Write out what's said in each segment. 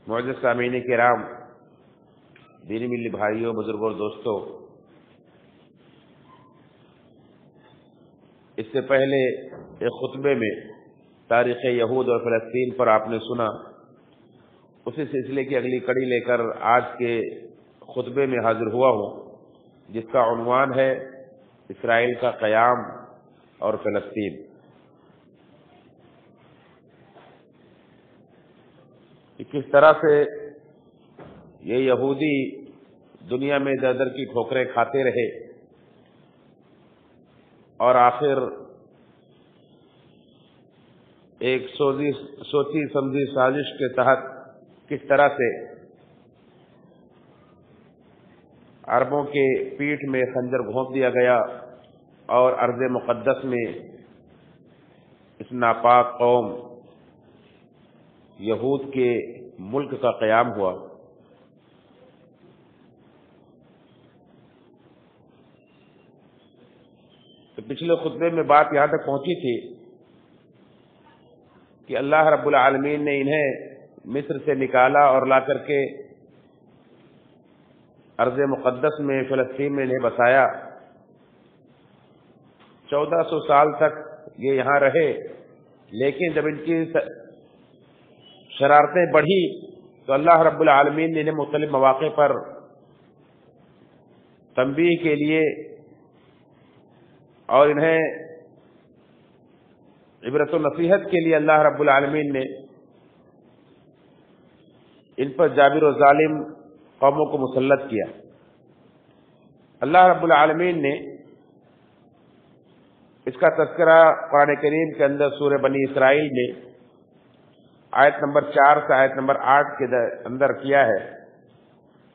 معزز سامعین کرام، دینی ملی بھائیوں، بزرگوں اور دوستوں، اس سے پہلے ایک خطبے میں تاریخ یہود اور فلسطین پر آپ نے سنا، اسی سلسلے کی اگلی کڑی لے کر آج کے خطبے میں حاضر ہوا ہوں، جس کا عنوان ہے اسرائیل کا قیام اور فلسطین۔ کہ کس طرح سے یہ یہودی دنیا میں در در کی ٹھوکریں کھاتے رہے اور آخر ایک سوچی سمجھی سازش کے تحت کس طرح سے عربوں کے پیٹھ میں خنجر گھونپ دیا گیا اور ارض مقدس میں اس ناپاک قوم یہود کے ملک کا قیام ہوا۔ تو پچھلے خطبے میں بات یہاں تک پہنچی تھی کہ اللہ رب العالمین نے انہیں مصر سے نکالا اور لا کر کے ارض مقدس میں فلسطین میں انہیں بسایا۔ 1400 سال تک یہ یہاں رہے، لیکن جب ان کی شرارتیں بڑھی تو اللہ رب العالمین نے انہیں مختلف مواقع پر تنبیہ کے لیے اور انہیں عبرت و نصیحت کے لیے اللہ رب العالمین نے ان پر جابر و ظالم قوموں کو مسلط کیا۔ اللہ رب العالمین نے اس کا تذکرہ قرآن کریم کے اندر سورہ بنی اسرائیل میں آیت نمبر 4 سے آیت نمبر 8 کے اندر کیا ہے۔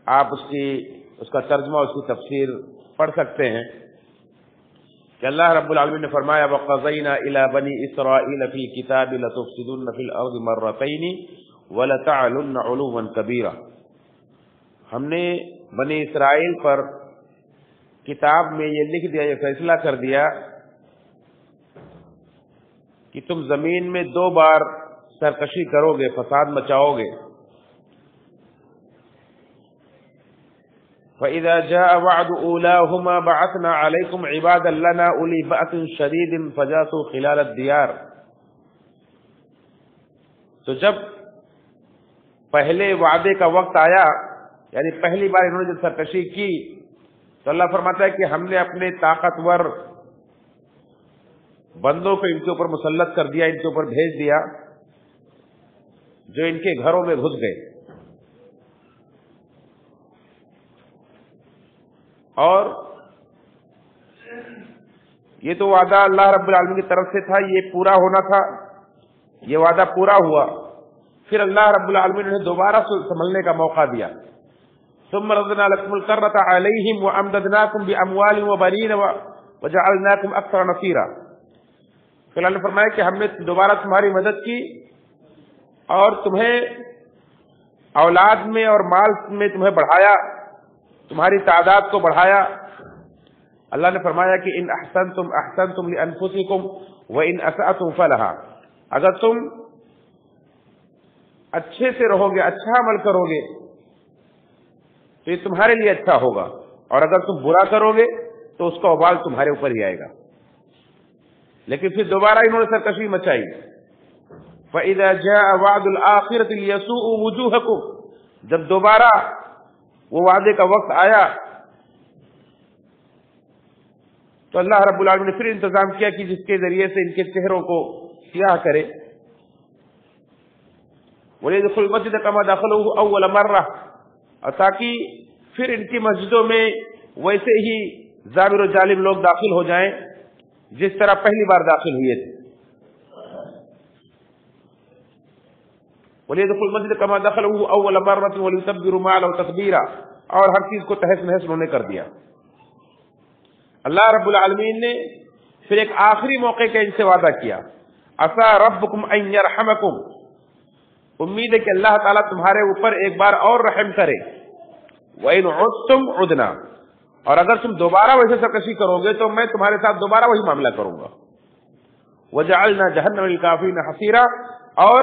آپ اس کا ترجمہ، اس کی تفسیر پڑھ سکتے ہیں کہ اللہ رب العالمین نے فرمایا وَقَضَيْنَا إِلَى بَنِي إِسْرَائِيلَ فِي الْكِتَابِ لَتُفْسِدُنَّ فِي الْأَرْضِ مَرَّتَيْنِ وَلَتَعْلُنَّ عُلُوًّا كَبِيرًا۔ ہم نے بنی اسرائیل پر کتاب میں یہ لکھ دیا، یہ فیصلہ کر دیا کہ تم زمین میں 2 بار سرکشی کرو گے، فساد مچاؤ گے۔ فَإِذَا جَاءَ وَعْدُ أُولَاهُمَا بَعَثْنَا عَلَيْكُمْ عِبَادًا لَنَا أُولِي بَأْسٍ شَدِيدٍ فَجَاسُوا خِلَالَ الدِّيَارِ۔ تو جب پہلے وعدے کا وقت آیا، یعنی پہلی بار انہوں نے جب سرکشی کی، تو اللہ فرماتا ہے کہ ہم نے اپنے طاقتور بندوں کو ان کے اوپر مسلط کر دیا، ان کے اوپر بھیج دیا، جو ان کے گھروں میں گھس گئے۔ اور یہ تو وعدہ اللہ رب العالمین کی طرف سے تھا، یہ پورا ہونا تھا، یہ وعدہ پورا ہوا۔ پھر اللہ رب العالمین نے دوبارہ سنبھلنے کا موقع دیا۔ ثم ردنا لكم الكرة عليهم وامددناكم باموال وبنين وجعلناكم اكثر نفيرا۔ پھر اللہ نے فرمایا کہ ہم نے دوبارہ تمہاری مدد کی اور تمہیں اولاد میں اور مال میں تمہیں بڑھایا، تمہاری تعداد کو بڑھایا۔ اللہ نے فرمایا کہ ان احسنتم احسنتم لانفسکم وان اسأتم فلها، اگر تم اچھے سے رہو گے، اچھا عمل کرو گے تو یہ تمہارے لیے اچھا ہوگا، اور اگر تم برا کرو گے تو اس کا وبال تمہارے اوپر ہی آئے گا۔ لیکن پھر دوبارہ انہوں نے سرکشی مچائی۔ فَإِذَا جَاءَ وَعْدُ الْآخِرَةِ لِيَسُوءُوا وُجُوهَكُمْ، جب دوبارہ وہ وعدے کا وقت آیا تو اللہ رب العالمین نے پھر انتظام کیا کہ جس کے ذریعے سے ان کے چہروں کو سیاہ کرے۔ وَلِيَدْخُلُوا الْمَسْجِدَ كَمَا دَخَلُوهُ أَوَّلَ مَرَّةٍ، اور تاکہ پھر ان کی مسجدوں میں ویسے ہی جابر و ظالم لوگ داخل ہو جائیں جس طرح پہلی بار داخل ہوئے تھے۔ وَلِيَدْخُلُوا الْمَسْجِدَ كَمَا دَخَلُوهُ أَوَّلَ مَرَّةٍ وَلِيُتَبِّرُوا مَا عَلَوْا تَتْبِيرًا، اور ہر چیز کو تہس نہس انہوں نے کر دیا۔ اللہ رب العالمین نے پھر ایک آخری موقع کا ان سے وعدہ کیا، عَسَىٰ رَبُّكُمْ أَن يَرْحَمَكُمْ، امید ہے کہ اللہ تعالیٰ تمہارے اوپر ایک بار اور رحم کرے۔ وَإِنْ عُدْتُمْ عُدْنَا، اور اگر تم دوبارہ ویسے سرکشی کرو گے تو میں تمہارے ساتھ دوبارہ وہی معاملہ کروں گا۔ وَجَعَلْنَا جَهَنَّمَ لِلْكَافِرِينَ حَصِيرًا، اور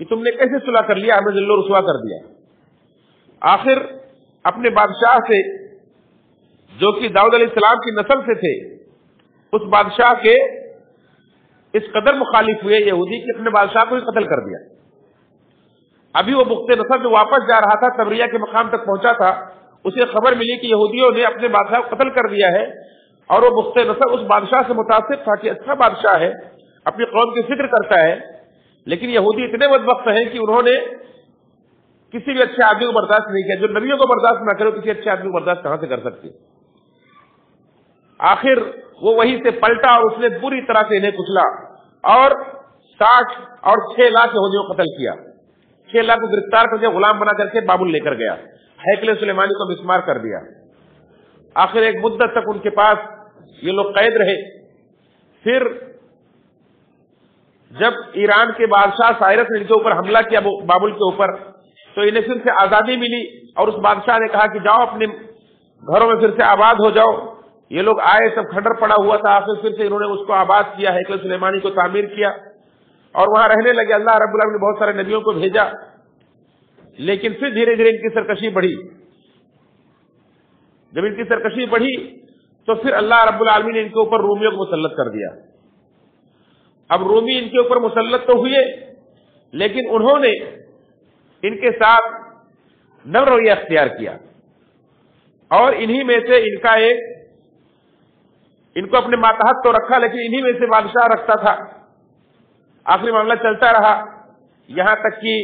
کہ تم نے کیسے صلح کر لیا, ہمیں ذل و رسوا کر دیا. آخر اپنے بادشاہ سے جو کہ داؤد علیہ السلام کی نسل سے تھے, اس بادشاہ کے اس قدر مخالف ہوئے یہودی کہ اپنے بادشاہ کو ہی قتل کر دیا. ابھی وہ بخت نصر جو واپس جا رہا تھا, تبریہ کے مقام تک پہنچا تھا, اسے خبر ملی کہ یہودیوں نے اپنے بادشاہ کو قتل کر دیا ہے. اور وہ بخت نصر اس بادشاہ سے متاثر تھا کہ اچھا بادشاہ ہے, اپنی قوم کی فکر کرتا ہے, لیکن یہودی اتنے بدبخت ہیں کہ انہوں نے کسی بھی اچھے آدمی کو برداشت نہیں کیا. جو نبیوں کو برداشت نہ کرے کسی اچھے آدمی کو برداشت کہاں سے کر سکتے. آخر وہ وہیں سے پلٹا اور اس نے بری طرح سے انہیں کچلا اور 60 اور 6 لاکھ یہودیوں کو قتل کیا. 6 لاکھ کو گرفتار کر کے غلام بنا کر کے بابل لے کر گیا, ہیکل سلیمانی کو مسمار کر دیا. آخر ایک مدت تک ان کے پاس یہ لوگ قید رہے. پھر جب ایران کے بادشاہ سائرس نے ان کے اوپر حملہ کیا بابل کے اوپر, تو انہیں پھر سے آزادی ملی اور اس بادشاہ نے کہا کہ جاؤ اپنے گھروں میں پھر سے آباد ہو جاؤ. یہ لوگ آئے, سب کھنڈر پڑا ہوا تھا. آخر پھر سے انہوں نے اس کو آباد کیا, ہیکل سلیمانی کو تعمیر کیا اور وہاں رہنے لگے. اللہ رب العالمین نے بہت سارے نبیوں کو بھیجا, لیکن پھر دھیرے دھیرے ان کی سرکشی بڑھی. جب ان کی سرکشی بڑھی تو پھر اللہ رب العالمین نے ان کے اوپر رومیوں کو مسلط کر دیا. اب رومی ان کے اوپر مسلط تو ہوئے, لیکن انہوں نے ان کے ساتھ نرم رویہ اختیار کیا اور انہی میں سے ان کا ایک, ان کو اپنے ماتحت تو رکھا, لیکن انہی میں سے بادشاہ رکھتا تھا. آخری معاملہ چلتا رہا یہاں تک کہ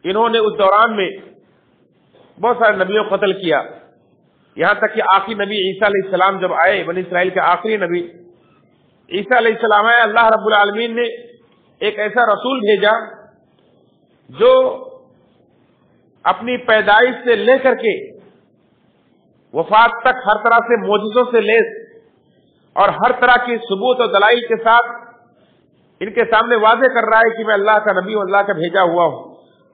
انہوں نے اس دوران میں بہت سارے نبیوں کو قتل کیا. یہاں تک کہ آخری نبی عیسیٰ علیہ السلام جب آئے, بنی اسرائیل کے آخری نبی عیسیٰ علیہ السلام آئے, اللہ رب العالمین نے ایک ایسا رسول بھیجا جو اپنی پیدائش سے لے کر کے وفات تک ہر طرح سے معجزوں سے لیس اور ہر طرح کی ثبوت اور دلائل کے ساتھ ان کے سامنے واضح کر رہا ہے کہ میں اللہ کا نبی ہوں, اللہ کا بھیجا ہوا ہوں.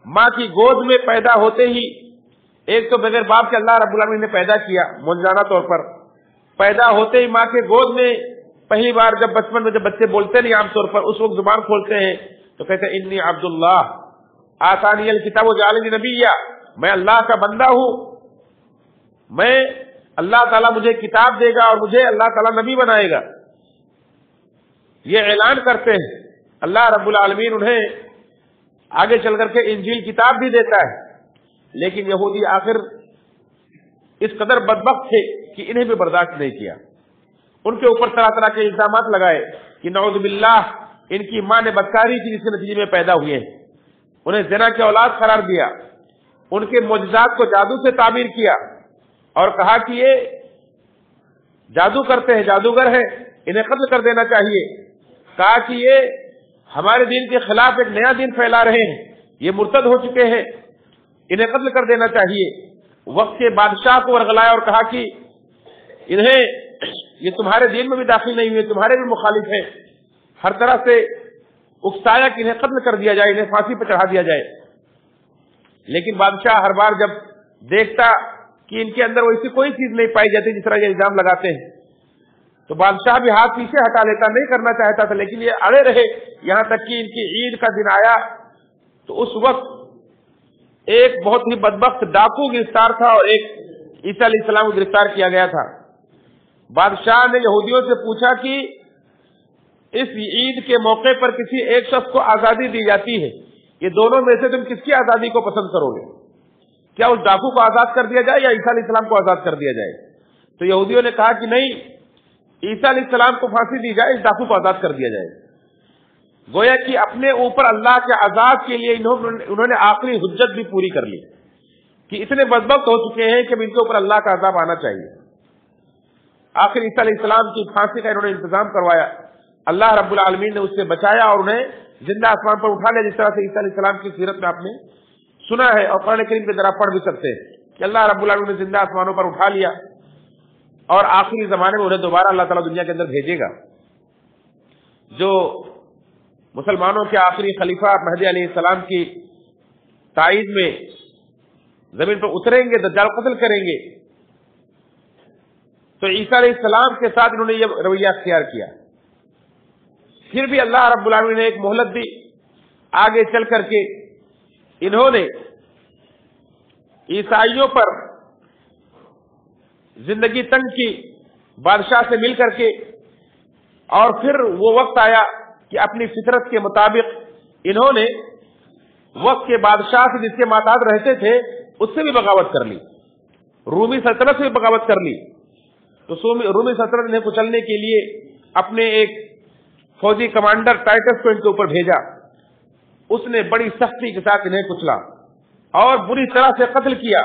ماں کی گود میں پیدا ہوتے ہی, ایک تو بغیر باپ کے اللہ رب العالمین نے پیدا کیا معجزانہ طور پر. پیدا ہوتے ہی ماں کے گود میں پہلی بار جب بچپن میں جب بچے بولتے نہیں عام طور پر, اس وقت زبان کھولتے ہیں تو کہتے ہیں انی عبداللہ آتانی الکتاب وجعلنی نبیا, میں اللہ کا بندہ ہوں, میں اللہ تعالیٰ مجھے کتاب دے گا اور مجھے اللہ تعالیٰ نبی بنائے گا. یہ اعلان کرتے ہیں. اللہ رب العالمین انہیں آگے چل کر کے انجیل کتاب بھی دیتا ہے, لیکن یہودی آخر اس قدر بدبخت تھے کہ انہیں بھی برداشت نہیں کیا. ان کے اوپر طرح طرح کے الزامات لگائے کہ نعوذ باللہ ان کی ماں نے بدکاری کی جس کے نتیجے میں پیدا ہوئے ہیں. انہیں زنا کی اولاد قرار دیا, ان کے معجزات کو جادو سے تعبیر کیا اور کہا کہ یہ جادو کرتے ہیں, جادوگر ہیں, انہیں قتل کر دینا چاہیے. کہا کہ یہ ہمارے دین کے خلاف ایک نیا دین پھیلا رہے ہیں, یہ مرتد ہو چکے ہیں, انہیں قتل کر دینا چاہیے. وقت کے بادشاہ کو ورغلایا اور کہا کہ انہیں یہ تمہارے دین میں بھی داخل نہیں ہوئے, تمہارے بھی مخالف ہیں. ہر طرح سے اکسایا کہ انہیں قتل کر دیا جائے, انہیں پھانسی پہ چڑھا دیا جائے. لیکن بادشاہ ہر بار جب دیکھتا کہ ان کے اندر ویسی کوئی چیز نہیں پائی جاتی جس طرح یہ الزام لگاتے ہیں, تو بادشاہ بھی ہاتھ پیچھے ہٹا لیتا, نہیں کرنا چاہتا تھا. لیکن یہ اڑے رہے یہاں تک کہ ان کی عید کا دن آیا تو اس وقت ایک بہت ہی بدبخت ڈاکو گرفتار تھا اور ایک عیسیٰ علیہ السلام کو گرفتار کیا گیا تھا. بادشاہ نے یہودیوں سے پوچھا کہ اس عید کے موقع پر کسی ایک شخص کو آزادی دی جاتی ہے, یہ دونوں میں سے تم کس کی آزادی کو پسند کرو گے؟ کیا اس ڈاکو کو آزاد کر دیا جائے یا عیسیٰ علیہ السلام کو آزاد کر دیا جائے؟ تو یہودیوں نے کہا کہ نہیں, عیسیٰ علیہ السلام کو پھانسی دی جائے, اس ڈاکو کو آزاد کر دیا جائے. گویا کہ اپنے اوپر اللہ کے عذاب کے لیے انہوں نے آخری حجت بھی پوری کر لی کہ اتنے بدبخت ہو چکے ہیں کہ ان کے اوپر اللہ کا عذاب آنا چاہیے. آخر عیسیٰ علیہ السلام کی پھانسی کا انہوں نے انتظام کروایا. اللہ رب العالمین نے اس سے بچایا اور انہیں زندہ آسمان پر اٹھا لیا, جس طرح سے عیسیٰ علیہ السلام کی سیرت میں آپ نے سنا ہے اور قرآن کریم کے ذرا پڑھ بھی سکتے ہیں کہ اللہ رب العالمین نے زندہ آسمانوں پر اٹھا لیا اور آخری زمانے میں انہیں دوبارہ اللہ تعالیٰ دنیا کے اندر بھیجے گا. جو مسلمانوں کے آخری خلیفہ مہدی علیہ السلام کی تائید میں زمین پر اتریں گے, دجال قتل کریں گے, تو عیسیٰ علیہ السلام کے ساتھ انہوں نے یہ رویہ اختیار کیا. پھر بھی اللہ رب العالمین نے ایک مہلت دی آگے چل کر کے انہوں نے عیسائیوں پر زندگی تنگ کی بادشاہ سے مل کر کے، اور پھر وہ وقت آیا کہ اپنی فطرت کے مطابق انہوں نے وقت کے بادشاہ سے جس کے ماتحت رہتے تھے اس سے بھی بغاوت کر لی، رومی سلطنت سے بھی بغاوت کر لی۔ تو رومی سلطنت نے کچلنے کے لیے اپنے ایک فوجی کمانڈر ٹائٹس کو ان کے اوپر بھیجا، اس نے بڑی سختی کے ساتھ انہیں کچلا اور بری طرح سے قتل کیا،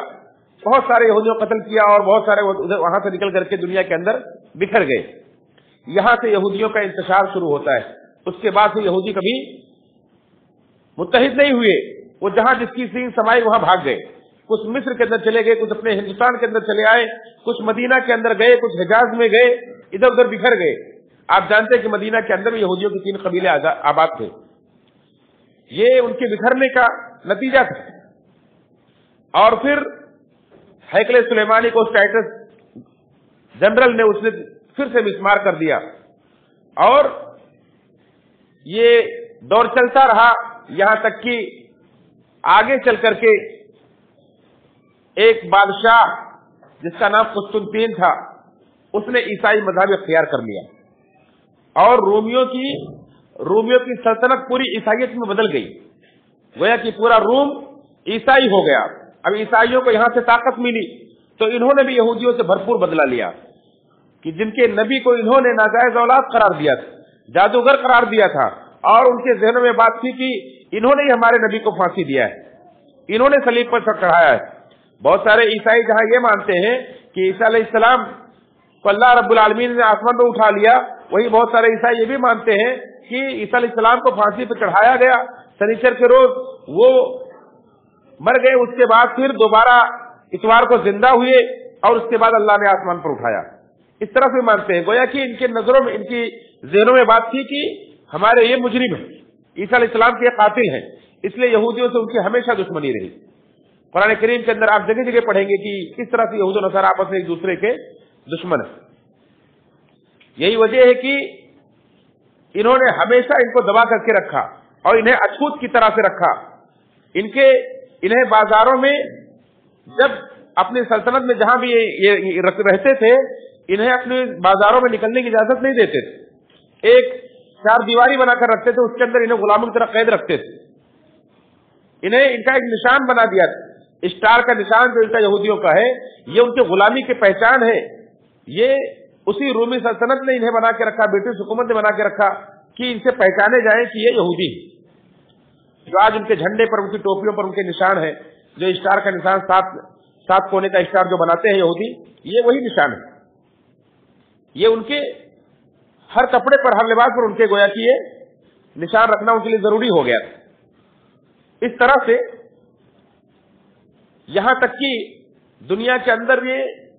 بہت سارے یہودیوں کو قتل کیا، اور بہت سارے وہاں سے نکل کر کے دنیا کے اندر بکھر گئے۔ یہاں سے یہودیوں کا انتشار شروع ہوتا ہے۔ اس کے بعد سے یہودی کبھی متحد نہیں ہوئے، وہ جہاں جس کی سینگ سمائی وہاں بھاگ گئے، کچھ مصر کے اندر چلے گئے، کچھ اپنے ہندوستان کے اندر چلے آئے، کچھ مدینہ کے اندر گئے، کچھ حجاز میں گئے، ادھر ادھر بکھر گئے۔ آپ جانتے ہیں کہ مدینہ کے اندر بھی یہودیوں کے 3 قبیلے آباد تھے، یہ ان کے بکھرنے کا نتیجہ تھا۔ اور پھر ہیکل سلیمانی کو ٹائٹس جنرل نے اس نے پھر سے مسمار کر دیا، اور یہ دور چلتا رہا یہاں تک کہ آگے چل کر کے ایک بادشاہ جس کا نام قسطنطین تھا، اس نے عیسائی مذہب اختیار کر لیا، اور رومیوں کی سلطنت پوری عیسائیت میں بدل گئی، گویا کہ پورا روم عیسائی ہو گیا۔ اب عیسائیوں کو یہاں سے طاقت ملی تو انہوں نے بھی یہودیوں سے بھرپور بدلہ لیا، کہ جن کے نبی کو انہوں نے ناجائز اولاد قرار دیا تھا، جادوگر قرار دیا تھا، اور ان کے ذہنوں میں بات تھی کہ انہوں نے ہی ہمارے نبی کو پھانسی دیا ہے، انہوں نے صلیب پر چڑھایا ہے۔ بہت سارے عیسائی جہاں یہ مانتے ہیں کہ عیسیٰ علیہ السلام کو اللہ رب العالمین نے آسمان میں اٹھا لیا، وہی بہت سارے عیسائی یہ بھی مانتے ہیں کہ عیسیٰ علیہ السلام کو پھانسی پہ چڑھایا گیا، سنیچر کے روز وہ مر گئے، اس کے بعد پھر دوبارہ اتوار کو زندہ ہوئے، اور اس کے بعد اللہ نے آسمان پر اٹھایا۔ اس طرح سے مانتے ہیں، گویا کہ ان کے نظروں میں، ان کی ذہنوں میں بات تھی کہ ہمارے یہ مجرم ہیں، عیسیٰ علیہ السلام کے قاتل ہیں، اس لیے یہودیوں سے ان کی ہمیشہ دشمنی رہی۔ قرآن کریم کے اندر آپ جگہ جگہ پڑھیں گے کہ کس طرح سے یہود و نصارہ آپس میں ایک دوسرے کے دشمن ہیں۔ یہی وجہ ہے کہ انہوں نے ہمیشہ ان کو دبا کر کے رکھا اور انہیں اچھوت کی طرح سے رکھا۔ انہیں بازاروں میں، جب اپنی سلطنت میں جہاں بھی یہ رہتے تھے، انہیں اپنے بازاروں میں نکلنے کی اجازت نہیں دیتے تھے، ایک 4 دیواری بنا کر رکھتے تھے، اس کے اندر انہیں غلاموں کی طرح قید رکھتے تھے، انہیں ان کا ایک نشان بنا دیا تھا، اسٹار کا نشان جو ان کا یہودیوں کا ہے، یہ ان کے غلامی کی پہچان ہے۔ یہ اسی رومی سلطنت نے انہیں بنا کے رکھا، برٹش حکومت نے بنا کے رکھا کہ ان سے پہچانے جائیں کہ یہ یہودی ہیں۔ جو آج ان کے جھنڈے پر، ان کی ٹوپیوں پر ان کے نشان ہے، جو اسٹار کا نشان 7 کونے کا اسٹار جو بناتے ہیں یہودی، یہ وہی نشان ہے۔ یہ ان کے ہر کپڑے پر، ہر لباس پر ان کے گویا کہ یہ نشان رکھنا ان کے لیے ضروری ہو گیا تھا۔ اس طرح سے یہاں تک کہ دنیا کے اندر یہ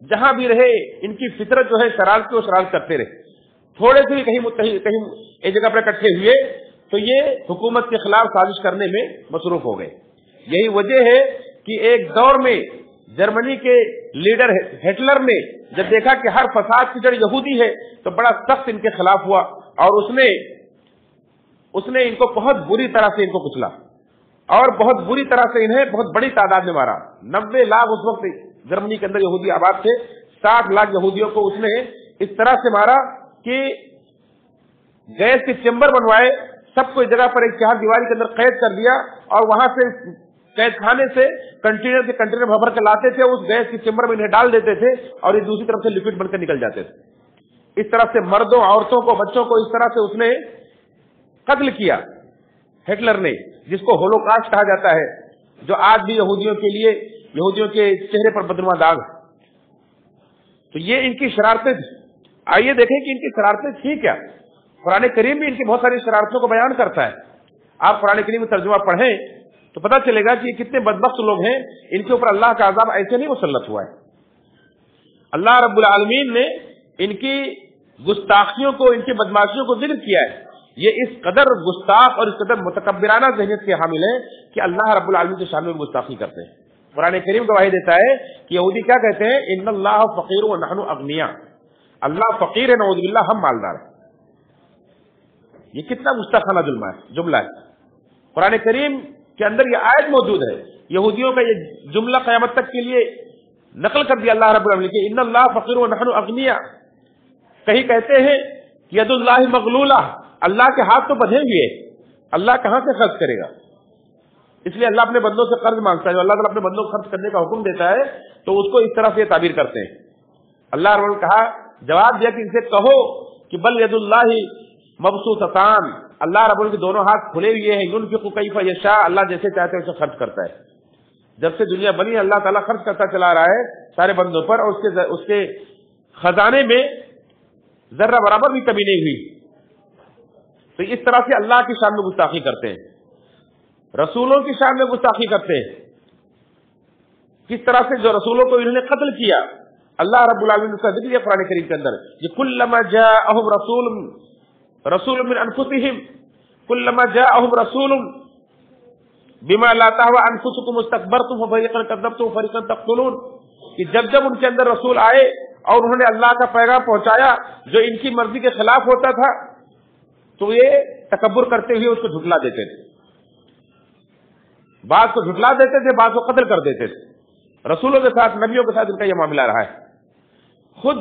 جہاں بھی رہے، ان کی فطرت جو ہے شرارت و شرارت کرتے رہے، تھوڑے سے بھی کہیں ایک جگہ پر اکٹھے ہوئے تو یہ حکومت کے خلاف سازش کرنے میں مصروف ہو گئے۔ یہی وجہ ہے کہ ایک دور میں جرمنی کے لیڈر ہٹلر نے جب دیکھا کہ ہر فساد کی جڑ یہودی ہے تو بڑا سخت ان کے خلاف ہوا، اور اس نے ان کو بہت بری طرح سے ان کو کچلا، اور بہت بری طرح سے انہیں بہت بڑی تعداد میں مارا۔ 90 لاکھ اس وقت جرمنی کے اندر یہودی آباد تھے، 60 لاکھ یہودیوں کو اس نے اس طرح سے مارا کہ گیس کے چیمبر بنوائے، سب کو ایک جگہ پر ایک 4 دیواری کے اندر قید کر دیا، اور وہاں سے قید خانے سے کنٹینر کے کنٹینر بھر کے لاتے تھے، اس گیس کے چیمبر میں انہیں ڈال دیتے تھے، اور یہ دوسری طرف سے لکوڈ بن کر نکل جاتے تھے۔ اس طرح سے مردوں، عورتوں کو، بچوں کو اس طرح سے اس نے قتل کیا ہٹلر نے، جس کو ہولوکاسٹ کہا جاتا ہے، جو آج بھی یہودیوں کے لیے، یہودیوں کے چہرے پر بدنما داغ ہے۔ تو یہ ان کی شرارتیں تھی۔ آئیے دیکھیں کہ ان کی شرارتیں تھی کیا۔ قرآن کریم بھی ان کی بہت ساری شرارتوں کو بیان کرتا ہے۔ آپ قرآن کریم کا ترجمہ پڑھیں تو پتہ چلے گا کہ یہ کتنے بدبخت لوگ ہیں، ان کے اوپر اللہ کا عذاب ایسے نہیں مسلط ہوا ہے۔ اللہ رب العالمین نے ان کی گستاخیوں کو، ان کی بدماشیوں کو ذکر کیا ہے۔ یہ اس قدر گستاخ اور اس قدر متکبرانہ ذہنیت کے حامل ہیں کہ اللہ رب العالمین کے سامنے گستاخی کرتے ہیں۔ قرآن کریم گواہی دیتا ہے کہ یہودی کیا کہتے ہیں، ان اللہ فقیر ونحن اغنیاء، اللہ فقیر ہے، نعوذ باللہ ہم مالدار ہیں۔ یہ کتنا گستاخانہ جملہ ہے۔ قرآن کریم کے اندر یہ آیت موجود ہے، یہودیوں کا یہ جملہ قیامت تک کے لیے نقل کر دیا اللہ رب العالمین کہ ان اللہ فقیر ونحن اغنیاء. کہیں کہتے ہیں ید اللہ مغلولہ، اللہ کے ہاتھ تو بدھے ہوئے، اللہ کہاں سے خرچ کرے گا؟ اس لیے اللہ اپنے بندوں سے قرض مانگتا ہے. جو اللہ تعالیٰ اپنے بندوں کو خرچ کرنے کا حکم دیتا ہے تو اس کو اس طرح سے تعبیر کرتے ہیں. اللہ رب نے کہا، جواب دیا کہ ان سے کہو کہ بل ید اللہ مبسوطتان، اللہ رب کے دونوں ہاتھ کھلے ہوئے ہیں، ينفق کیف یشاء، اللہ جیسے چاہتے ہیں اسے خرچ کرتا ہے. جب سے دنیا بنی اللہ تعالیٰ خرچ کرتا چلا رہا ہے سارے بندوں پر، اور اس کے خزانے میں ذرہ برابر بھی کمی نہیں ہوئی. تو اس طرح سے اللہ کی شان میں گستاخی کرتے ہیں، رسولوں کی شان میں گستاخی کرتے ہیں. کس طرح سے جو رسولوں کو انہوں نے قتل کیا، اللہ رب العالمین نے ذکر کیا قرآن کریم کے اندر، یہ کلما جاءہم رسول من انفسہم کلما جاءہم رسول بما لا تهوى انفسکم استکبرتم ففریقا کذبتم وفریقا تقتلون، کہ جب جب ان کے اندر رسول آئے اور انہوں نے اللہ کا پیغام پہنچایا جو ان کی مرضی کے خلاف ہوتا تھا تو یہ تکبر کرتے ہوئے اس کو جھٹلا دیتے تھے، بعض کو جھٹلا دیتے تھے، بعض کو قتل کر دیتے تھے. رسولوں کے ساتھ، نبیوں کے ساتھ ان کا یہ معاملہ رہا ہے. خود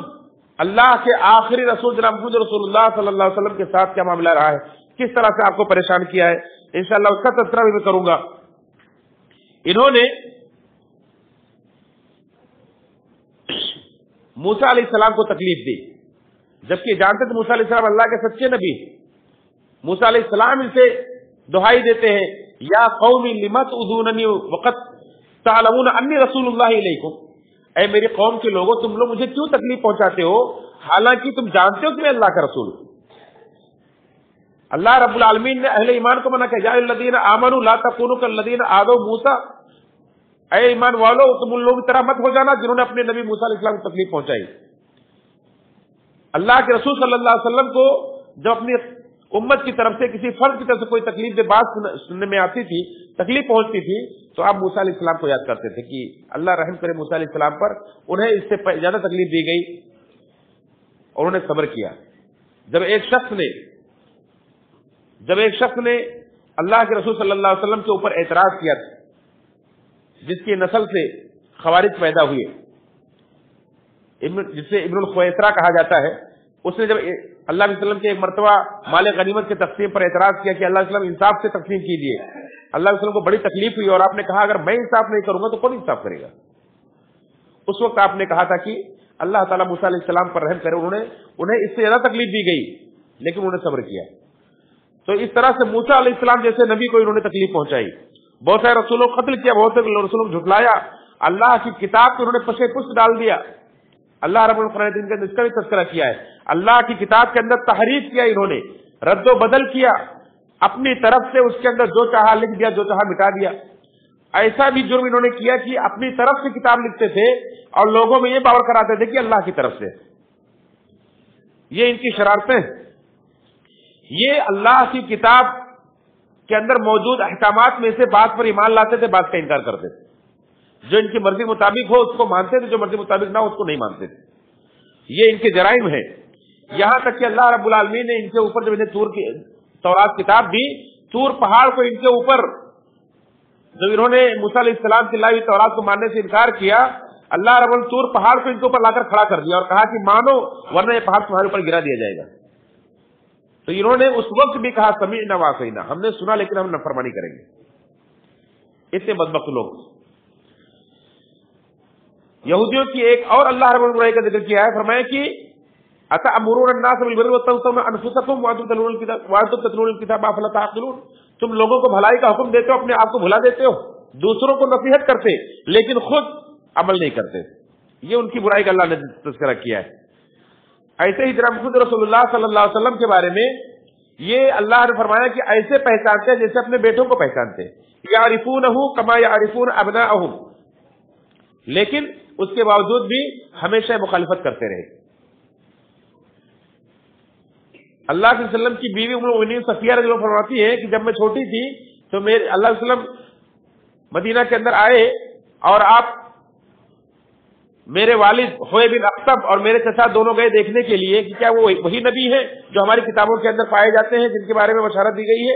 اللہ کے آخری رسول جناب محمد رسول اللہ صلی اللہ علیہ وسلم کے ساتھ کیا معاملہ رہا ہے، کس طرح سے آپ کو پریشان کیا ہے، انشاءاللہ اس کا تذکرہ بھی میں کروں گا. انہوں نے موسیٰ علیہ السلام کو تکلیف دی، جبکہ جانتے تھے موسیٰ علیہ السلام اللہ کے سچے نبی. موسیٰ علیہ السلام ان سے دہائی دیتے ہیں، یا قوم لم تؤذوننی وقد تعلمون انی رسول اللہ الیکم، اے میری قوم کے لوگوں تم لوگ مجھے کیوں تکلیف پہنچاتے ہو حالانکہ تم جانتے ہو کہ میں اللہ کا رسول ہوں. اللہ رب العالمین نے اہل ایمان کو منع کیا، یا الذین آمنوا لا تکونوا کالذین آذوا موسیٰ، اے ایمان والو تم ان لوگوں کی طرح مت ہو جانا جنہوں نے اپنے نبی موسیٰ علیہ السلام کو تکلیف پہنچائی. اللہ کے رسول صلی اللہ علیہ وسلم کو جب اپنی امت کی طرف سے کسی فرد کی طرف سے کوئی تکلیف دہ بات سننے میں آتی تھی، تکلیف پہنچتی تھی، تو آپ موسیٰ علیہ السلام کو یاد کرتے تھے کہ اللہ رحم کرے موسیٰ علیہ السلام پر، انہیں اس سے زیادہ تکلیف دی گئی اور انہوں نے صبر کیا. جب ایک شخص نے اللہ کے رسول صلی اللہ علیہ وسلم کے اوپر اعتراض کیا تھا، جس کی نسل سے خوارج پیدا ہوئے، جسے ابن الخویسرا کہا جاتا ہے، اس نے جب اللہ علیہ وسلم کے ایک مرتبہ مال غنیمت کے تقسیم پر اعتراض کیا کہ اللہ علیہ وسلم انصاف سے تقسیم کیجیے، اللہ علیہ وسلم کو بڑی تکلیف ہوئی اور آپ نے کہا اگر میں انصاف نہیں کروں گا تو کون انصاف کرے گا. اس وقت آپ نے کہا تھا کہ اللہ تعالیٰ موسیٰ علیہ السلام پر رحم کرے، انہیں اس سے زیادہ تکلیف دی گئی لیکن انہوں نے صبر کیا. تو اس طرح سے موسیٰ علیہ السلام جیسے نبی کو انہوں نے تکلیف پہنچائی، بہت سارے رسولوں کو قتل کیا، بہت سے رسولوں کو جھٹلایا، اللہ کی کتاب کو انہوں نے پشے پشت ڈال دیا. اللہ رب العالمین کے اس کا بھی تذکرہ کیا ہے، اللہ کی کتاب کے اندر تحریف کیا، انہوں نے رد و بدل کیا، اپنی طرف سے اس کے اندر جو چاہا لکھ دیا، جو چاہا مٹا دیا. ایسا بھی جرم انہوں نے کیا کہ اپنی طرف سے کتاب لکھتے تھے اور لوگوں میں یہ باور کراتے تھے کہ اللہ کی طرف سے. یہ ان کی شرارتیں، یہ اللہ کی کتاب کے اندر موجود احکامات میں سے بات پر ایمان لاتے تھے، بات کا انکار کرتے تھے. جو ان کی مرضی مطابق ہو اس کو مانتے تھے، جو مرضی مطابق نہ ہو اس کو نہیں مانتے تھے. یہ ان کے جرائم ہیں. یہاں تک کہ اللہ رب العالمین نے ان کے اوپر جب انہیں تورات کتاب دی، طور پہاڑ کو ان کے اوپر جب انہوں نے موسیٰ علیہ السلام کی لائی تورات کو ماننے سے انکار کیا، اللہ رب العالمین طور پہاڑ کو ان کے اوپر لا کر کھڑا کر دیا اور کہا کہ مانو ورنہ یہ پہاڑ تمہارے اوپر گرا دیا جائے گا. تو انہوں نے اس وقت بھی کہا سمعنا وعصینا، ہم نے سنا لیکن ہم نافرمانی کریں گے. اتنے بدبخت لوگ. یہودیوں کی ایک اور اللہ رب العالمین کا ذکر کیا ہے، فرمایا کہ اتأمرون الناس بالبر وتنسون انفسکم وانتم تتلون الکتاب افلا تعقلون، تم لوگوں کو بھلائی کا حکم دیتے ہو، اپنے آپ کو بھلا دیتے ہو، دوسروں کو نصیحت کرتے لیکن خود عمل نہیں کرتے. یہ ان کی برائی کا اللہ نے تذکرہ کیا ہے. ایسے ہی جناب محمد رسول اللہ صلی اللہ علیہ وسلم کے بارے میں یہ اللہ نے فرمایا کہ ایسے پہچانتے ہیں جیسے اپنے بیٹوں کو پہچانتے، یعرفونہ کما یعرفون ابناءہم، لیکن اس کے باوجود بھی ہمیشہ مخالفت کرتے رہے. اللہ صلی اللہ علیہ وسلم کی بیوی ام المؤمنین صفیہ رضی اللہ عنہا فرماتی ہے کہ جب میں چھوٹی تھی تو اللہ صلی اللہ علیہ وسلم مدینہ کے اندر آئے اور آپ میرے والد ہوئے بن اخطب اور میرے چچا دونوں گئے دیکھنے کے لیے کہ کیا وہ وہی نبی ہے جو ہماری کتابوں کے اندر پائے جاتے ہیں جن کے بارے میں بشارت دی گئی ہے.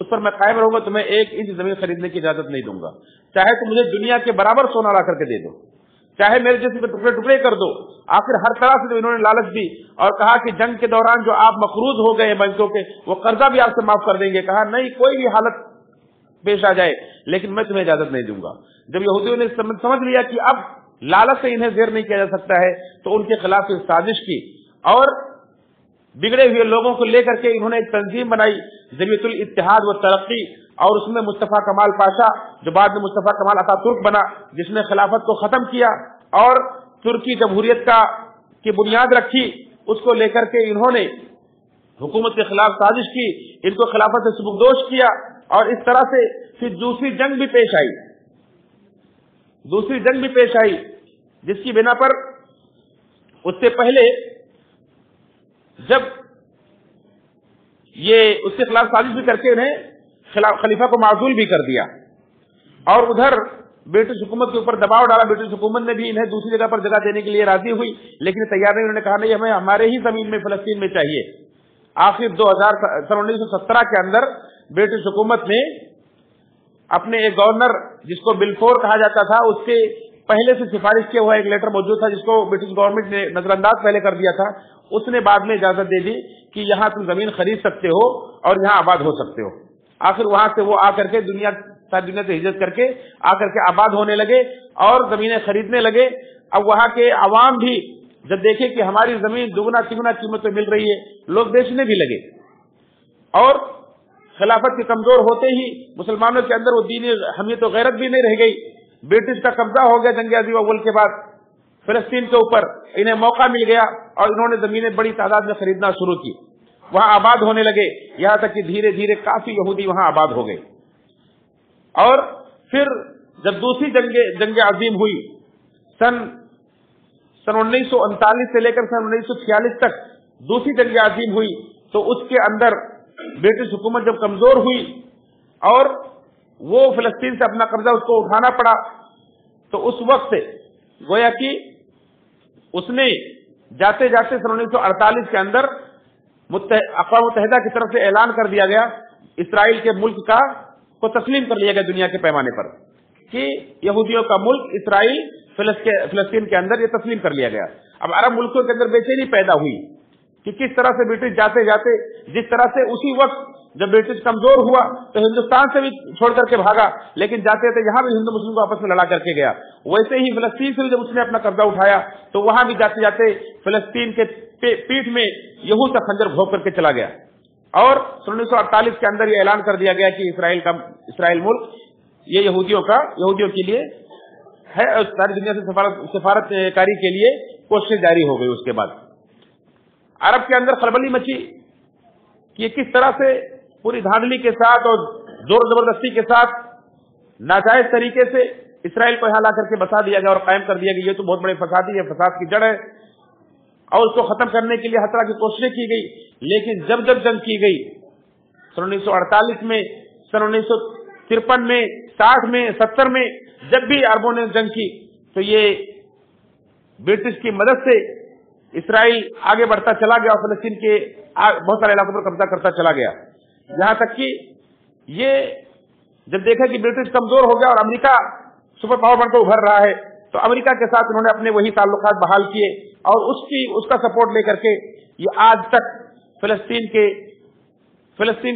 اس پر میں قائم رہوں گا، تمہیں 1 انچ زمین خریدنے کی اجازت نہیں دوں گا، چاہے تم مجھے دنیا کے برابر سونا لا کر کے دے دو، چاہے میرے جسم کے ٹکڑے ٹکڑے کر دو۔ آخر ہر طرح سے انہوں نے لالچ دی اور کہا کہ جنگ کے دوران جو آپ مقروض ہو گئے بینکوں کے وہ قرضہ بھی آپ سے معاف کر دیں گے۔ کہا نہیں، کوئی بھی حالت پیش آ جائے لیکن میں تمہیں اجازت نہیں دوں گا۔ جب یہودیوں نے سمجھ لیا کہ اب لالچ سے انہیں زیر نہیں کیا جا سکتا ہے تو ان کے خلاف ایک سازش کی اور بگڑے ہوئے لوگوں کو لے کر کے انہوں نے ایک تنظیم بنائی، جمیعت الاتحاد و ترقی، اور اس میں مصطفیٰ کمال پاشا جو بعد میں مصطفیٰ کمال اتا ترک بنا، جس نے خلافت کو ختم کیا اور ترکی جمہوریت کی بنیاد رکھی، اس کو لے کر کے انہوں نے حکومت کے خلاف سازش کی، ان کو خلافت سے سبکدوش کیا، اور اس طرح سے پھر دوسری جنگ بھی پیش آئی جس کی بنا پر اس سے پہلے جب یہ اس کے خلاف سازش بھی کر کے انہیں خلیفہ کو معزول بھی کر دیا، اور ادھر برٹش حکومت کے اوپر دباؤ ڈالا۔ برٹش حکومت نے بھی انہیں دوسری جگہ پر جگہ دینے کے لیے راضی ہوئی، لیکن تیار نہیں، انہوں نے کہا نہیں، ہمیں ہمارے ہی زمین میں فلسطین میں چاہیے۔ آخر 1917 کے اندر برٹش حکومت نے اپنے ایک گورنر جس کو بلفور کہا جاتا تھا، اس کے پہلے سے سفارش کیا ہوا ایک لیٹر موجود تھا جس کو برٹش گورنمنٹ نے نظر انداز پہلے کر دیا تھا، اس نے بعد میں اجازت دے دی کہ یہاں تم زمین خرید سکتے ہو اور یہاں آباد ہو سکتے ہو۔ آخر وہاں سے وہ آ کر کے ساری دنیا سے ہجرت کر کے آ کر کے آباد ہونے لگے اور زمینیں خریدنے لگے۔ اب وہاں کے عوام بھی جب دیکھے کہ ہماری زمین دگنا تگنا قیمت پہ مل رہی ہے، لوگ بیچنے بھی لگے، اور خلافت کے کمزور ہوتے ہی مسلمانوں کے اندر وہ دینی حمیت و غیرت بھی نہیں رہ گئی۔ برٹش کا قبضہ ہو گیا جنگ عظیم اول کے بعد فلسطین کے اوپر، انہیں موقع مل گیا اور انہوں نے زمینیں بڑی تعداد میں خریدنا شروع کی، وہاں آباد ہونے لگے، یہاں تک کہ دھیرے دھیرے کافی یہودی وہاں آباد ہو گئے۔ اور پھر جب دوسری جنگ عظیم ہوئی سن 1939 سے لے کر سن 1946 تک دوسری جنگ عظیم ہوئی، تو اس کے اندر برٹش حکومت جب کمزور ہوئی اور وہ فلسطین سے اپنا قبضہ اس کو اٹھانا پڑا، تو اس وقت گویا کہ اس نے جاتے جاتے سن 1948 کے اندر اقوام متحدہ کی طرف سے اعلان کر دیا گیا، اسرائیل کے ملک کو تسلیم کر لیا گیا دنیا کے پیمانے پر، کہ یہودیوں کا ملک اسرائیل فلسطین کے اندر یہ تسلیم کر لیا گیا۔ اب عرب ملکوں کے اندر بے چینی پیدا ہوئی کہ کس طرح سے برٹش جاتے جاتے، جس طرح سے اسی وقت جب برٹش کمزور ہوا تو ہندوستان سے بھی چھوڑ کر کے بھاگا، لیکن جاتے جاتے یہاں بھی ہندو مسلم کو آپس میں لڑا کر کے گیا، ویسے ہی فلسطین سے جب اس نے اپنا قبضہ اٹھایا تو وہاں بھی جاتے جاتے فلسطین کے پیٹھ میں یہود کا خنجر گھونپ کر کے چلا گیا، اور 1948 کے اندر یہ اعلان کر دیا گیا کہ اسرائیل ملک یہ یہودیوں کے لیے ہے، ساری دنیا سے سفارت کاری کے لیے کوششیں جاری ہو گئی۔ اس کے بعد عرب کے اندر خلبلی مچی کہ کس طرح سے پوری دھاندلی کے ساتھ اور زور زبردستی کے ساتھ ناجائز طریقے سے اسرائیل کو یہاں لا کر کے بسا دیا گیا اور قائم کر دیا گیا، یہ تو بہت بڑے فسادی ہے، فساد کی جڑ ہے، اور اس کو ختم کرنے کے لیے ہر طرح کی کوششیں کی گئی۔ لیکن جب جنگ کی گئی سن 1948 میں، سن 1953 میں، 60 میں، 70 میں، جب بھی عربوں نے جنگ کی تو یہ برٹش کی مدد سے اسرائیل آگے بڑھتا چلا گیا اور فلسطین کے بہت سارے علاقوں پر قبضہ کرتا چلا گیا، یہاں تک کہ یہ جب دیکھا کہ برٹش کمزور ہو گیا اور امریکا سپر پاور بن کر ابھر رہا ہے تو امریکا کے ساتھ انہوں نے اپنے وہی تعلقات بحال کیے اور اس کا سپورٹ لے کر کے یہ آج تک فلسطین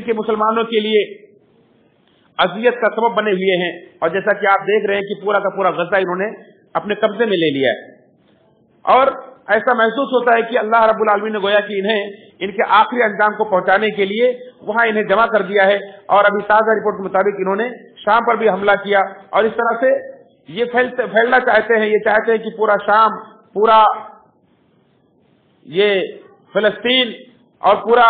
کے مسلمانوں کے لیے اذیت کا سبب بنے ہوئے ہیں، اور جیسا کہ آپ دیکھ رہے ہیں کہ پورا کا پورا غزہ انہوں نے اپنے قبضے میں لے لیا ہے، اور ایسا محسوس ہوتا ہے کہ اللہ رب العالمین نے گویا کہ ان کے آخری انجام کو پہنچانے کے لیے وہاں انہیں جمع کر دیا ہے، اور ابھی تازہ رپورٹ کے مطابق انہوں نے شام پر بھی حملہ کیا، اور اس طرح سے یہ پھیلنا چاہتے ہیں، یہ چاہتے ہیں کہ پورا شام، پورا یہ فلسطین اور پورا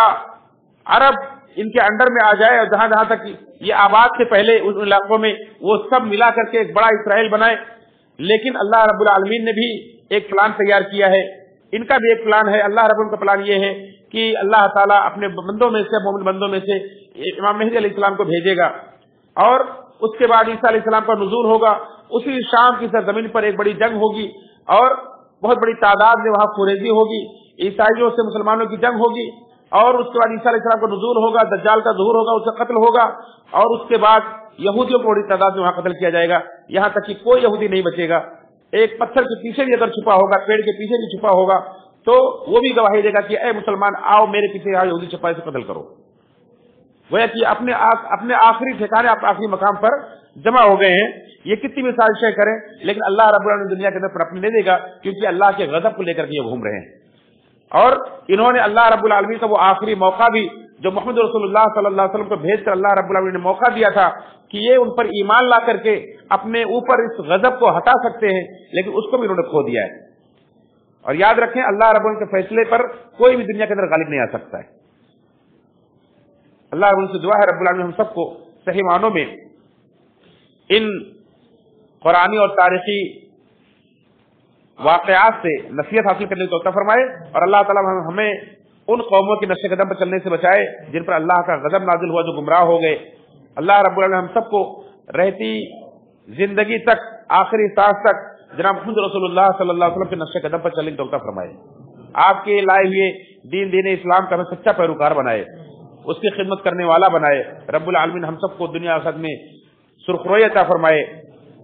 عرب ان کے انڈر میں آ جائے، اور جہاں جہاں تک یہ آباد سے پہلے ان علاقوں میں وہ سب ملا کر کے ایک بڑا اسرائیل بنائے۔ لیکن اللہ رب العالمین نے بھی ایک پلان تیار کیا ہے، ان کا بھی ایک پلان ہے۔ اللہ رب کا پلان یہ ہے کہ اللہ تعالیٰ اپنے بندوں میں سے، مومن بندوں میں سے امام مہدی علیہ السلام کو بھیجے گا، اور اس کے بعد عیسیٰ علیہ السلام کا نزول ہوگا، اسی شام کی سرزمین پر ایک بڑی جنگ ہوگی اور بہت بڑی تعداد میں وہاں خوریزی ہوگی، عیسائیوں سے مسلمانوں کی جنگ ہوگی، اور اس کے بعد عیسیٰ علیہ السلام کا نزول ہوگا، دجال کا ظہور ہوگا، اس کا قتل ہوگا، اور اس کے بعد یہودیوں کو بڑی تعداد میں وہاں قتل کیا جائے گا، یہاں تک کہ کوئی یہودی نہیں بچے گا۔ ایک پتھر کے پیچھے بھی اگر چھپا ہوگا، پیڑ کے پیچھے بھی چھپا ہوگا، تو وہ بھی گواہی دے گا کہ اے مسلمان آؤ میرے پیچھے یہاں یہودی چھپا ہے، اسے قتل کرو۔ گویا کہ اپنے آخری ٹھکانے، آخری مقام پر جمع ہو گئے ہیں۔ یہ کتنی بھی سازشیں کریں لیکن اللہ رب العالمین دنیا کے اندر پنپنے نہیں دے گا، کیونکہ اللہ کے غضب کو لے کر کے یہ گھوم رہے ہیں۔ اور انہوں نے اللہ رب العالمین کا وہ آخری موقع بھی جو محمد رسول اللہ صلی اللہ علیہ وسلم کو بھیج کر اللہ رب العالمین نے موقع دیا تھا کہ یہ ان پر ایمان لا کر کے اپنے اوپر اس غضب کو ہٹا سکتے ہیں، لیکن اس کو بھی انہوں نے کھو دیا ہے۔ اور یاد رکھیں اللہ رب العالمین کے فیصلے پر کوئی بھی دنیا کے اندر غالب نہیں آ سکتا ہے۔ اللہ رب العالمین سے دعا ہے رب العالمین ہم سب کو صحیح معنوں میں ان قرآنی اور تاریخی واقعات سے نصیحت حاصل کرنے کی توفیق فرمائے، اور اللہ تعالیٰ ہمیں ان قوموں کے نقش قدم پر چلنے سے بچائے جن پر اللہ کا غضب نازل ہوا، جو گمراہ ہو گئے۔ اللہ رب العالمین ہم سب کو رہتی زندگی تک، آخری سانس تک جناب محمد رسول اللہ صلی اللہ علیہ وسلم کے نقش قدم پر چلنے کی توفیق فرمائے، آپ کے لائے ہوئے دین اسلام کا ہمیں سچا پیروکار بنائے، اس کی خدمت کرنے والا بنائے۔ رب العالمین ہم سب کو دنیا آخرت میں سرخروئی عطا فرمائے،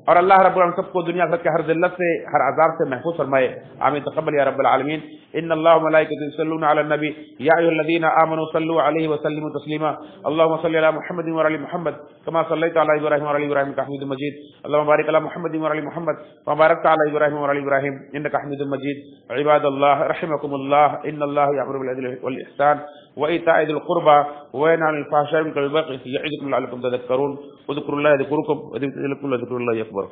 اور اللہ رب العالمین سب کو دنیا آخرت کے ہر ذلت سے، ہر عذاب سے محفوظ فرمائے۔ آمین تقبل یا رب العالمین۔ ان اللہ وملائکته یصلون علی النبی یا ایھا الذین آمنوا صلوا علیہ وسلموا تسلیما۔ اللهم صل علی محمد وعلی محمد کما صلیت علی ابراہیم وعلی ابراہیم انک حمید مجید۔ اللهم بارک علی محمد وعلی محمد کما بارکت علی ابراہیم وعلی ابراہیم انک حمید مجید۔ عباد اللہ رحمکم اللہ، ان اللہ یأمر بالعدل والإحسان وإيتاء ذي القربى وينهى عن الفحشاء والمنكر والبغي يعظكم لعلكم تذكرون۔ اذكروا الله يذكركم وذكر الله أكبر۔